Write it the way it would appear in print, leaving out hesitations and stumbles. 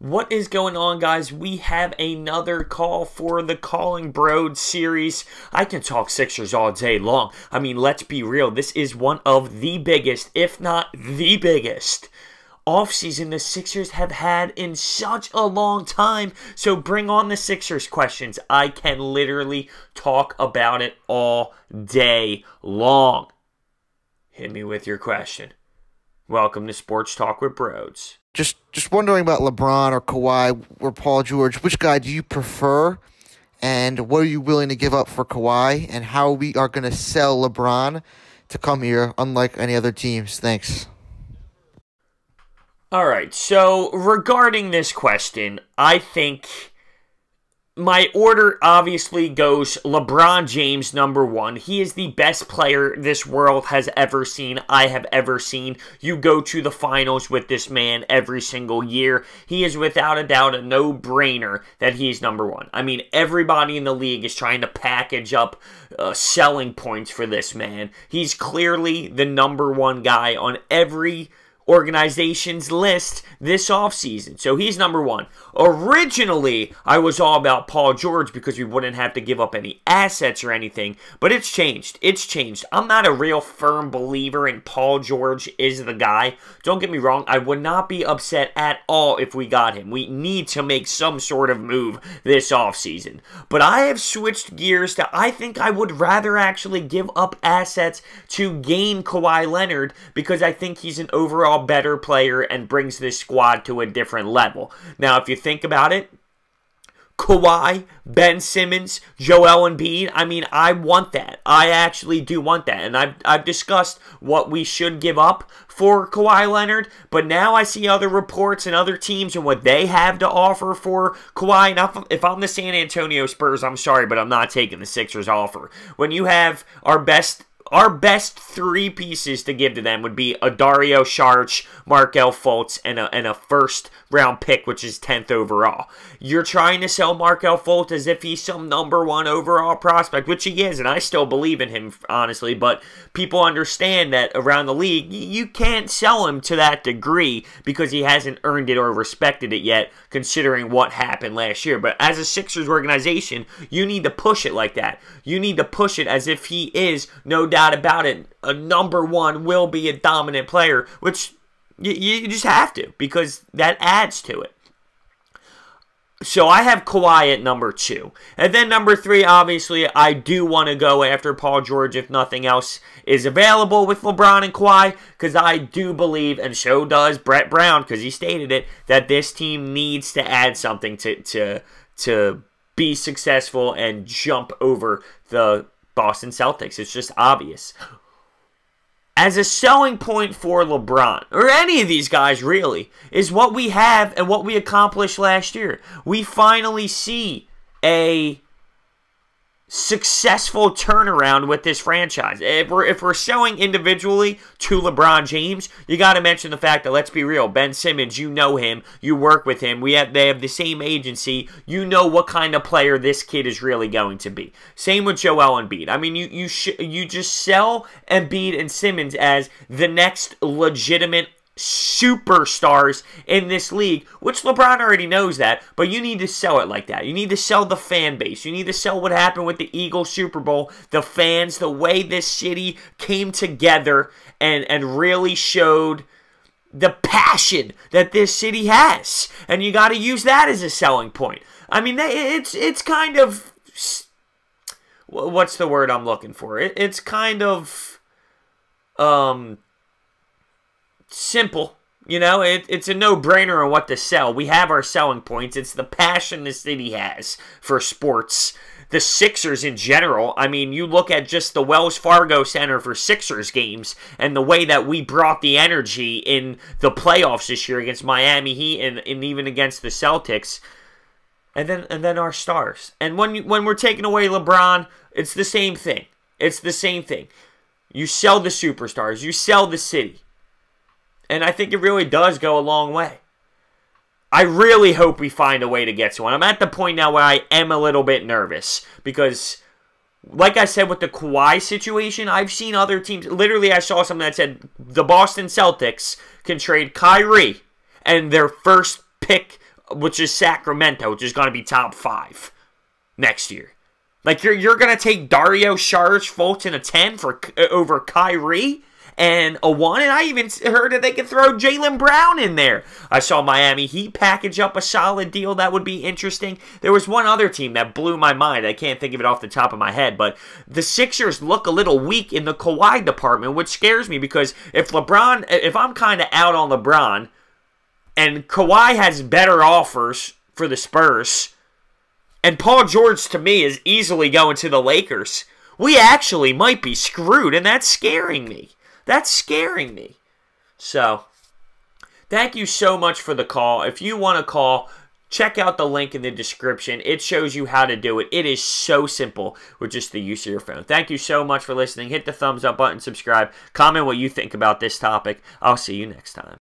What is going on, guys? We have another call for the Calling Brodes series. I can talk Sixers all day long. I mean, let's be real. This is one of the biggest, if not the biggest, offseason the Sixers have had in such a long time. So bring on the Sixers questions. I can literally talk about it all day long. Hit me with your question. Welcome to Sports Talk with Brodes. Just wondering about LeBron or Kawhi or Paul George. Which guy do you prefer? And what are you willing to give up for Kawhi? And how we are going to sell LeBron to come here, unlike any other teams? Thanks. All right, so regarding this question, I think my order obviously goes LeBron James, #1. He is the best player this world has ever seen, I have ever seen. You go to the finals with this man every single year. He is without a doubt a no-brainer that he's #1. I mean, everybody in the league is trying to package up selling points for this man. He's clearly the #1 guy on every organization's list this offseason. So he's #1. Originally, I was all about Paul George because we wouldn't have to give up any assets or anything, but it's changed. It's changed. I'm not a real firm believer in Paul George is the guy. Don't get me wrong, I would not be upset at all if we got him. We need to make some sort of move this offseason. But I have switched gears to I think I would rather actually give up assets to gain Kawhi Leonard because I think he's an overall better player and brings this squad to a different level. Now, if you think about it, Kawhi, Ben Simmons, Joel Embiid, I mean, I want that. I actually do want that. And I've discussed what we should give up for Kawhi Leonard, but now I see other reports and other teams and what they have to offer for Kawhi. Now, if I'm the San Antonio Spurs, I'm sorry, but I'm not taking the Sixers offer. When you have our best three pieces to give to them would be a Dario Saric, Markelle Fultz, and a first-round pick, which is 10th overall. You're trying to sell Markelle Fultz as if he's some #1 overall prospect, which he is, and I still believe in him, honestly, but people understand that around the league, you can't sell him to that degree because he hasn't earned it or respected it yet, considering what happened last year. But as a Sixers organization, you need to push it like that. You need to push it as if he is, no doubt about it, a #1 will be a dominant player, which you just have to because that adds to it. So I have Kawhi at #2. And then #3, obviously, I do want to go after Paul George if nothing else is available with LeBron and Kawhi, because I do believe, and so does Brett Brown, because he stated it, that this team needs to add something to be successful and jump over the Boston Celtics. It's just obvious. As a selling point for LeBron, or any of these guys really, is what we have and what we accomplished last year. We finally see a successful turnaround with this franchise. If we're selling individually to LeBron James, you got to mention the fact that, let's be real, Ben Simmons, you know him, you work with him, they have the same agency, you know what kind of player this kid is really going to be. Same with Joel Embiid. I mean, you just sell Embiid and Simmons as the next legitimate superstars in this league, which LeBron already knows that, but you need to sell it like that. You need to sell the fan base. You need to sell what happened with the Eagles Super Bowl, the fans, the way this city came together and really showed the passion that this city has. And you got to use that as a selling point. I mean, it's kind of, what's the word I'm looking for? It's kind of simple, you know, it's a no-brainer on what to sell. We have our selling points. It's the passion the city has for sports. The Sixers in general, I mean, you look at just the Wells Fargo Center for Sixers games and the way that we brought the energy in the playoffs this year against Miami Heat and even against the Celtics. And then our stars. And when we're taking away LeBron, it's the same thing. It's the same thing. You sell the superstars. You sell the city. And I think it really does go a long way. I really hope we find a way to get to one. I'm at the point now where I am a little bit nervous because, like I said with the Kawhi situation, I've seen other teams. Literally, I saw something that said the Boston Celtics can trade Kyrie and their first pick which is Sacramento, which is going to be top 5 next year. Like, you're going to take Dario Saric-Fultz in a 10 over Kyrie and a 1, and I even heard that they could throw Jaylen Brown in there. I saw Miami Heat package up a solid deal that would be interesting. There was one other team that blew my mind. I can't think of it off the top of my head, but the Sixers look a little weak in the Kawhi department, which scares me because if I'm kind of out on LeBron, and Kawhi has better offers for the Spurs, and Paul George, to me, is easily going to the Lakers, we actually might be screwed, and that's scaring me. That's scaring me. So, thank you so much for the call. If you want to call, check out the link in the description. It shows you how to do it. It is so simple with just the use of your phone. Thank you so much for listening. Hit the thumbs up button, subscribe, comment what you think about this topic. I'll see you next time.